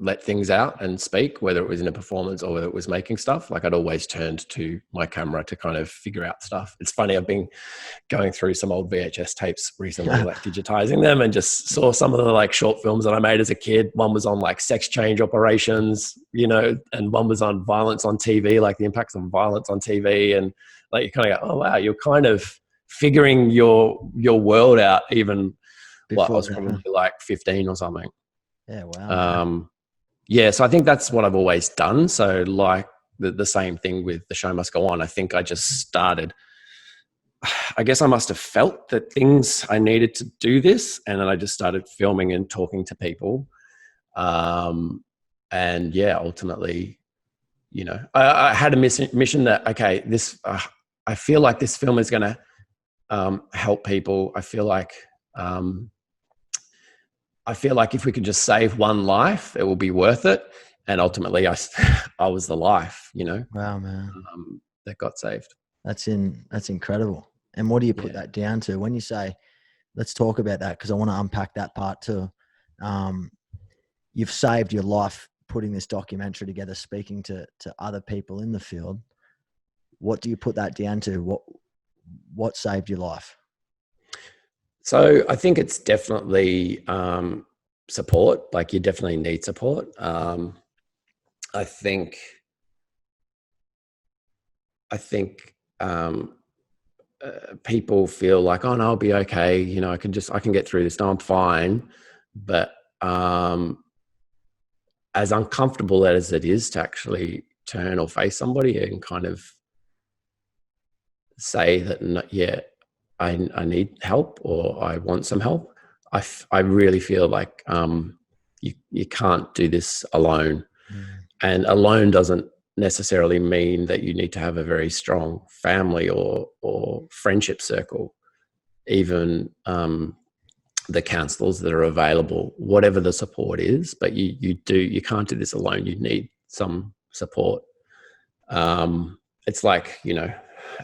let things out and speak, whether it was in a performance or whether it was making stuff. Like I'd always turned to my camera to kind of figure out stuff. It's funny, I've been going through some old VHS tapes recently, like digitizing them, and just saw some of the like short films that I made as a kid. One was on like sex change operations, you know, and one was on violence on TV, like the impacts of violence on TV. And like you kind of go, oh wow, you're kind of figuring your world out even I was probably like 15 or something. Yeah, wow. Yeah, so I think that's what I've always done. So like the same thing with The Show Must Go On. I think I just started, I guess I must have felt that I needed to do this. And then I just started filming and talking to people. And yeah, ultimately, you know, I had a mission that, okay, I feel like this film is going to help people. I feel like if we could just save one life, it will be worth it. And ultimately, I was the life, you know. Wow, man, that got saved. That's incredible. And what do you put that down to when you say? Let's talk about that, because I want to unpack that part too. You've saved your life putting this documentary together, speaking to other people in the field. What do you put that down to? What saved your life? So I think it's definitely support. Like you definitely need support. I think people feel like, oh no, I'll be okay. You know, I can get through this. No, I'm fine. But as uncomfortable as it is to actually turn or face somebody and kind of say that, yeah, I need help or I want some help. I really feel like you can't do this alone. And alone doesn't necessarily mean that you need to have a very strong family or friendship circle. Even the counsellors that are available, whatever the support is, but you can't do this alone. You need some support. It's like, you know,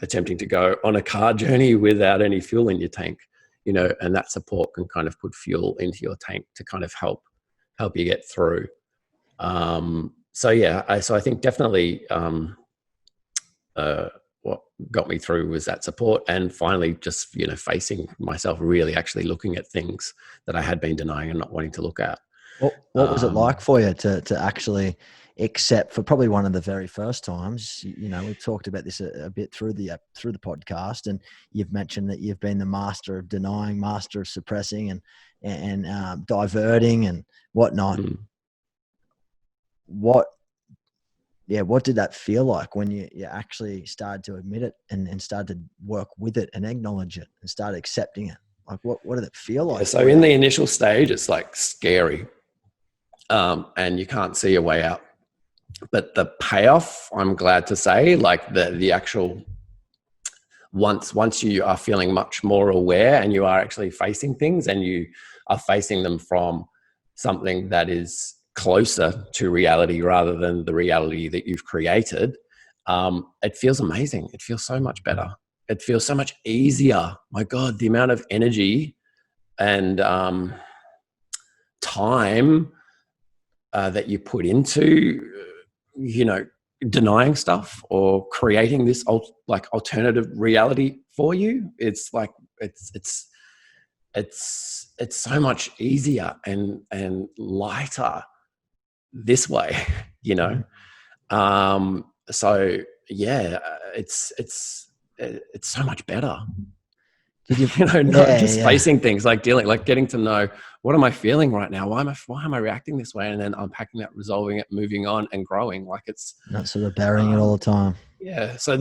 attempting to go on a car journey without any fuel in your tank, you know, and that support can kind of put fuel into your tank to kind of help you get through. So yeah, so I think definitely what got me through was that support, and finally just, you know, facing myself, really actually looking at things that I had been denying and not wanting to look at. What was it like for you to actually accept, for probably one of the very first times? You know, we've talked about this a bit through the podcast, and you've mentioned that you've been the master of denying, master of suppressing, and diverting and whatnot. What did that feel like when you actually started to admit it and started to work with it and acknowledge it and started accepting it? Like, what did it feel like? So in the initial stage, it's like scary, and you can't see a way out. But the payoff, I'm glad to say, like the actual, once you are feeling much more aware and you are actually facing things and you are facing them from something that is closer to reality rather than the reality that you've created, it feels amazing. It feels so much better. It feels so much easier. My God, the amount of energy and time that you put into, denying stuff or creating this alternative reality for you. It's like, it's so much easier and lighter this way, So yeah, it's so much better. Did you, Not just facing things, getting to know, what am I feeling right now? Why am I reacting this way? And then unpacking that, resolving it, moving on, and growing. Like, it's not sort of burying it all the time. Yeah. So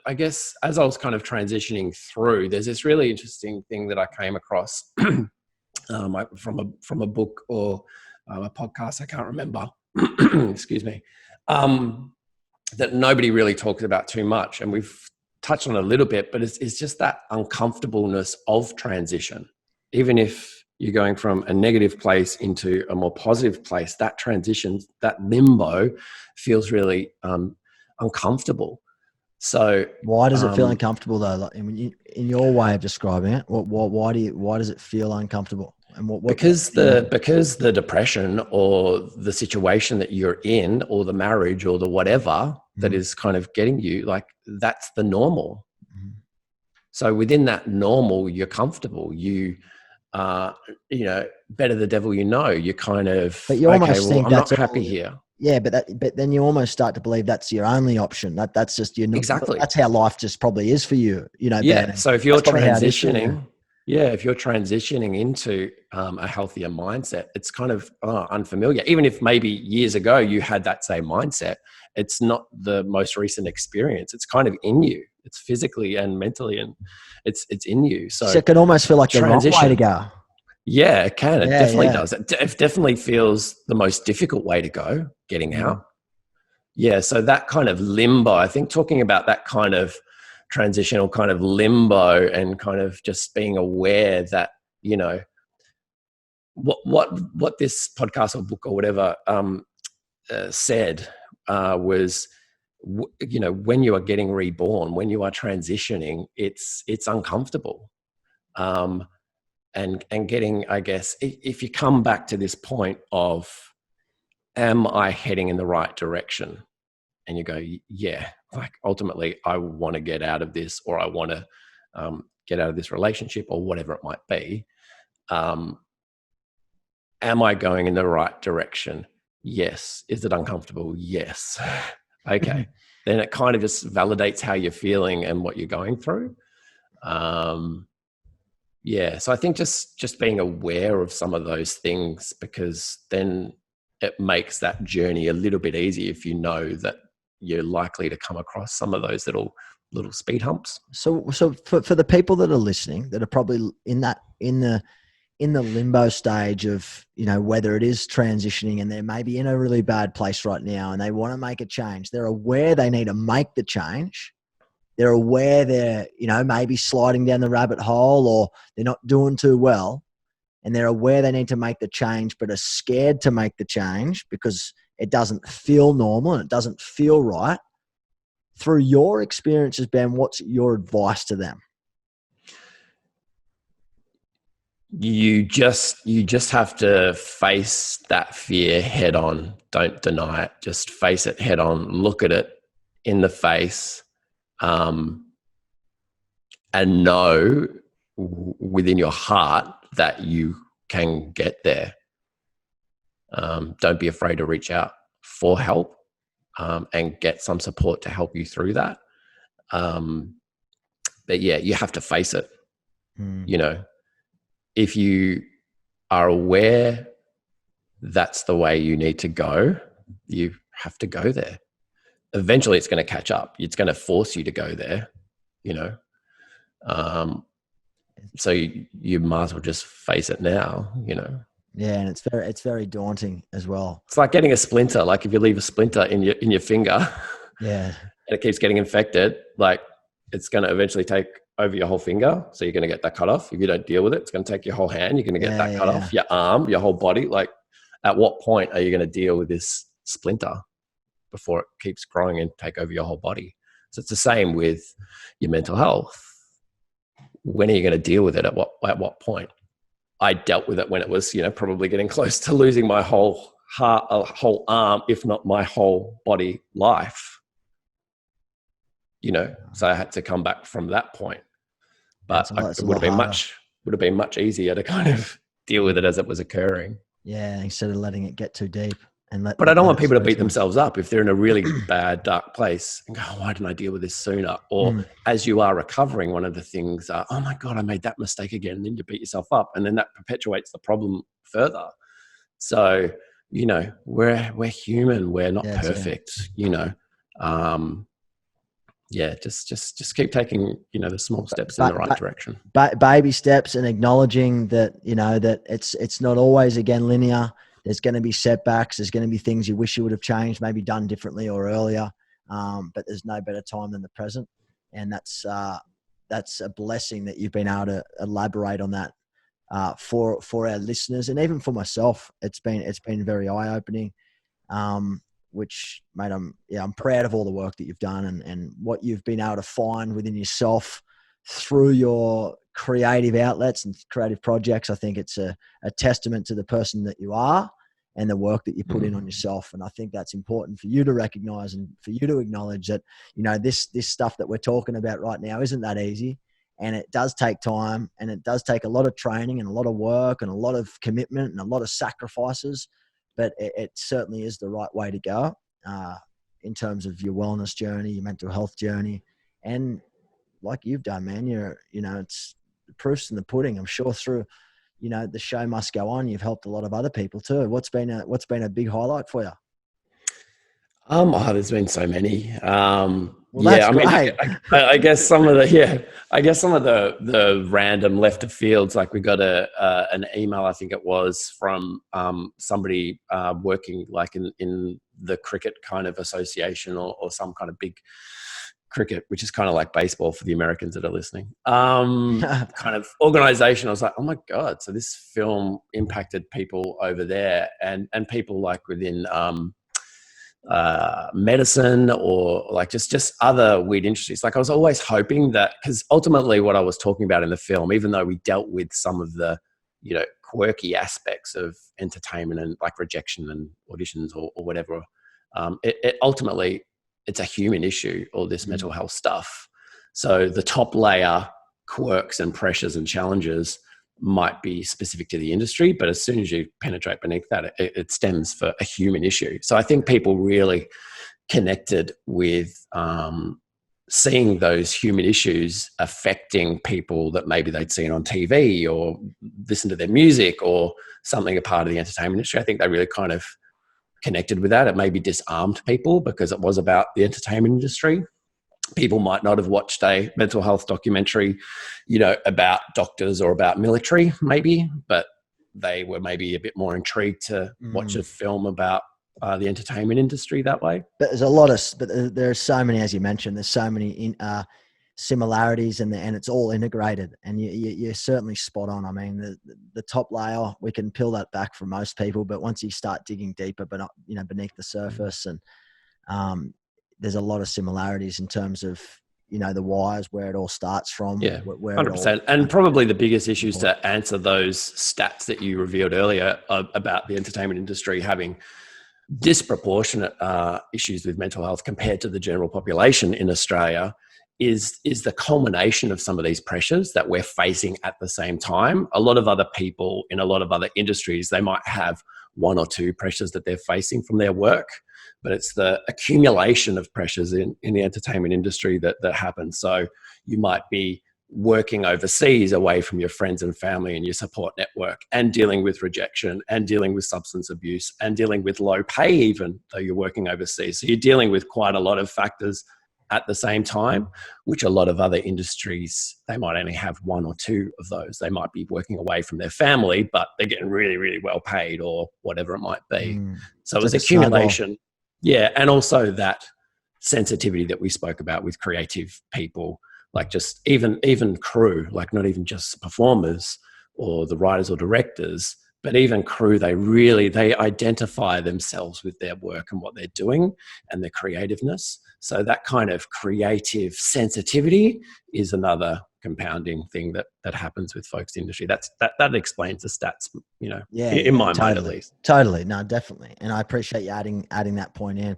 I guess as I was kind of transitioning through, there's this really interesting thing that I came across from a book or a podcast, I can't remember. Excuse me. That nobody really talks about too much, and we've touched on it a little bit, but it's just that uncomfortableness of transition. Even if you're going from a negative place into a more positive place, that transition, that limbo, feels really uncomfortable. So why does it feel uncomfortable though? Like, in your way of describing it, why does it feel uncomfortable? And because the depression or the situation that you're in, or the marriage or the whatever that is kind of getting you, like, that's the normal. So within that normal, you're comfortable. You better the devil you know. You kind of, but you almost think I'm not happy here. Yeah, but then you almost start to believe that's your only option. That's just exactly. That's how life just probably is for you. Yeah. Ben. So if you're transitioning, if you're transitioning into a healthier mindset, it's kind of unfamiliar. Even if maybe years ago you had that same mindset, it's not the most recent experience. It's kind of in you. It's physically and mentally, and it's in you. So it can almost feel like the wrong way to go. Yeah, it can. It definitely does. It definitely feels the most difficult way to go, getting out. Yeah, so that kind of limbo, I think talking about that kind of transitional kind of limbo and kind of just being aware that, what this podcast or book or whatever said was, when you are getting reborn, when you are transitioning, it's uncomfortable. And getting, I guess, if you come back to this point of, am I heading in the right direction? And you go, yeah, like, ultimately I want to get out of this, or I want to get out of this relationship, or whatever it might be. Am I going in the right direction? Yes. Is it uncomfortable? Yes. Okay. Then it kind of just validates how you're feeling and what you're going through. Yeah, so I think just being aware of some of those things, because then it makes that journey a little bit easier if you know that you're likely to come across some of those little speed humps. So for the people that are listening, that are probably in the limbo stage of, whether it is transitioning and they're maybe in a really bad place right now and they want to make a change, they're aware they need to make the change. They're aware they're, maybe sliding down the rabbit hole, or they're not doing too well. And they're aware they need to make the change, but are scared to make the change because it doesn't feel normal and it doesn't feel right. Through your experiences, Ben, what's your advice to them? You just have to face that fear head on. Don't deny it. Just face it head on. Look at it in the face. And know within your heart that you can get there. Don't be afraid to reach out for help, and get some support to help you through that. But yeah, you have to face it. If you are aware that's the way you need to go, you have to go there. Eventually it's going to catch up. It's going to force you to go there, so you might as well just face it now, Yeah, and it's very daunting as well. It's like getting a splinter. Like, if you leave a splinter in your finger, yeah, and it keeps getting infected, like, it's going to eventually take over your whole finger. So you're going to get that cut off. If you don't deal with it, it's going to take your whole hand. You're going to get that cut off, your arm, your whole body. Like, at what point are you going to deal with this splinter before it keeps growing and take over your whole body? So it's the same with your mental health. When are you going to deal with it? At what point? I dealt with it when it was, probably getting close to losing my whole whole arm, if not my whole body life. So I had to come back from that point. But it would have been much easier to kind of deal with it as it was occurring. Yeah, instead of letting it get too deep. But I don't want people to beat themselves up if they're in a really bad, dark place and go, why didn't I deal with this sooner? Or as you are recovering, one of the things are, oh my God, I made that mistake again. And then you beat yourself up, and then that perpetuates the problem further. So, we're human. We're not perfect, just keep taking, the small steps in the right direction. Baby steps, and acknowledging that, that it's not always, again, linear. There's going to be setbacks. There's going to be things you wish you would have changed, maybe done differently or earlier. But there's no better time than the present. And that's a blessing that you've been able to elaborate on that for our listeners, and even for myself. It's been very eye-opening. Which, mate, I'm proud of all the work that you've done and what you've been able to find within yourself through your creative outlets and creative projects. I think it's a testament to the person that you are and the work that you put in on yourself. And I think that's important for you to recognize and for you to acknowledge that, this stuff that we're talking about right now isn't that easy. And it does take time, and it does take a lot of training and a lot of work and a lot of commitment and a lot of sacrifices. But it certainly is the right way to go in terms of your wellness journey, your mental health journey. And like you've done, man, it's the proof's in the pudding. I'm sure through, the show must go on. You've helped a lot of other people too. What's been a big highlight for you? There's been so many. I guess some of the random left of fields, like we got an email, I think it was from somebody working like in the cricket kind of association or some kind of big cricket, which is kind of like baseball for the Americans that are listening, kind of organization. I was like, oh my God. So this film impacted people over there and people like within, medicine or like just other weird industries. Like I was always hoping that, because ultimately what I was talking about in the film, even though we dealt with some of the, quirky aspects of entertainment and like rejection and auditions or whatever, it ultimately, it's a human issue, all this mental health stuff. So the top layer quirks and pressures and challenges might be specific to the industry, but as soon as you penetrate beneath that, it stems for a human issue. So I think people really connected with seeing those human issues affecting people that maybe they'd seen on TV or listen to their music or something a part of the entertainment industry. I think they really kind of connected with that. It maybe disarmed people because it was about the entertainment industry. People might not have watched a mental health documentary, about doctors or about military maybe, but they were maybe a bit more intrigued to watch a film about the entertainment industry that way. But there are so many, as you mentioned, there's so many similarities and it's all integrated, and you're certainly spot on. I mean, the top layer, we can peel that back for most people, but once you start digging deeper, but beneath the surface, and there's a lot of similarities in terms of, the whys, where it all starts from. Yeah, 100%. And probably the biggest issues to answer those stats that you revealed earlier about the entertainment industry having disproportionate issues with mental health compared to the general population in Australia is the culmination of some of these pressures that we're facing at the same time. A lot of other people in a lot of other industries, they might have one or two pressures that they're facing from their work, but it's the accumulation of pressures in the entertainment industry that happens. So you might be working overseas away from your friends and family and your support network, and dealing with rejection and dealing with substance abuse and dealing with low pay, even though you're working overseas. So you're dealing with quite a lot of factors at the same time, which a lot of other industries, they might only have one or two of those. They might be working away from their family, but they're getting really, really well paid or whatever it might be. So it's accumulation. Yeah. And also that sensitivity that we spoke about with creative people, like just even crew, like not even just performers or the writers or directors, but even crew, they identify themselves with their work and what they're doing and their creativeness. So that kind of creative sensitivity is another compounding thing that happens with folks industry. That explains the stats, in my mind at least. Totally. No, definitely. And I appreciate you adding that point in.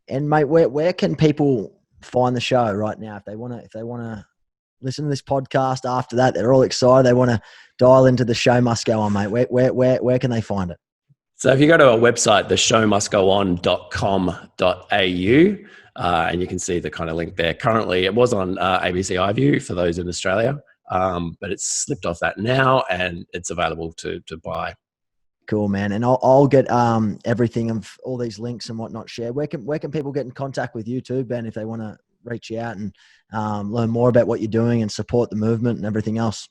And mate, where can people find the show right now if they want to listen to this podcast after that? They're all excited. They want to dial into The Show Must Go On, mate. Where can they find it? So if you go to our website, theshowmustgoon.com.au, and you can see the kind of link there. Currently, it was on ABC iView for those in Australia, but it's slipped off that now, and it's available to buy. Cool, man. And I'll get everything of all these links and whatnot shared. Where can people get in contact with you too, Ben, if they want to reach you out and learn more about what you're doing and support the movement and everything else?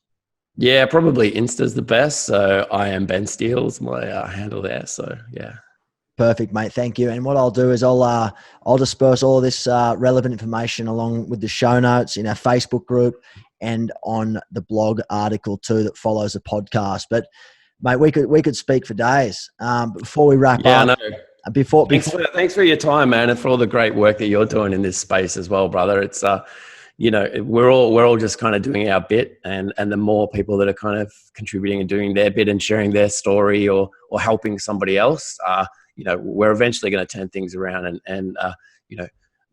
Yeah, probably Insta's the best. So I am Ben Steele's my handle there. So yeah. Perfect, mate. Thank you. And what I'll do is I'll disperse all this relevant information along with the show notes in our Facebook group and on the blog article too that follows the podcast. But mate, we could speak for days. Before we wrap up, I know. Thanks for your time, man, and for all the great work that you're doing in this space as well, brother. It's we're all just kind of doing our bit, and the more people that are kind of contributing and doing their bit and sharing their story or helping somebody else, we're eventually going to turn things around, and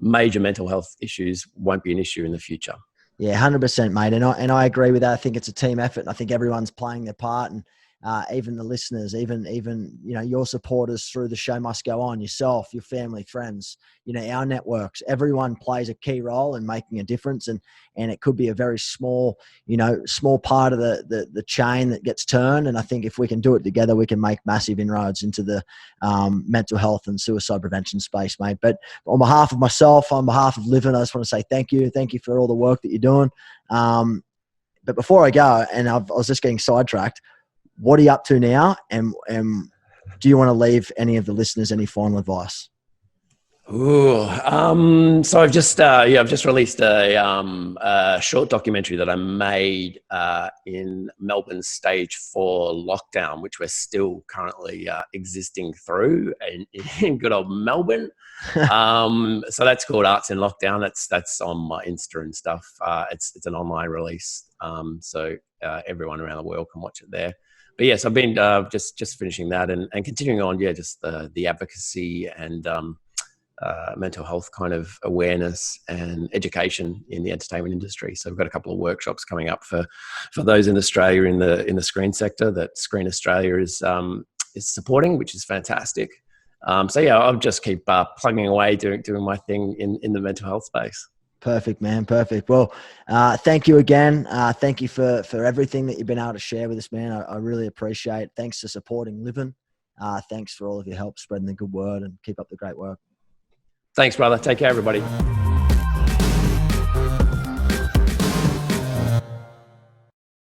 major mental health issues won't be an issue in the future. Yeah, 100%, mate. And I agree with that. I think it's a team effort. I think everyone's playing their part, and even the listeners, even your supporters through The Show Must Go On, yourself, your family, friends, our networks, everyone plays a key role in making a difference, and it could be a very small part of the chain that gets turned. And I think if we can do it together, we can make massive inroads into the mental health and suicide prevention space, mate. But on behalf of myself, on behalf of Livin, I just want to say thank you for all the work that you're doing. But before I go, and I was just getting sidetracked, what are you up to now? And do you want to leave any of the listeners any final advice? So I've just released a short documentary that I made in Melbourne's stage 4 lockdown, which we're still currently existing through in good old Melbourne. So that's called Arts in Lockdown. That's on my Insta and stuff. It's an online release, so everyone around the world can watch it there. But yes, I've been just finishing that and continuing on. Yeah, just the advocacy and mental health kind of awareness and education in the entertainment industry. So we've got a couple of workshops coming up for those in Australia in the screen sector that Screen Australia is supporting, which is fantastic. So yeah, I'll just keep plugging away, doing my thing in the mental health space. Perfect, man. Perfect. Well, thank you again. Thank you for everything that you've been able to share with us, man. I really appreciate it. Thanks for supporting Livin. Thanks for all of your help spreading the good word, and keep up the great work. Thanks, brother. Take care, everybody.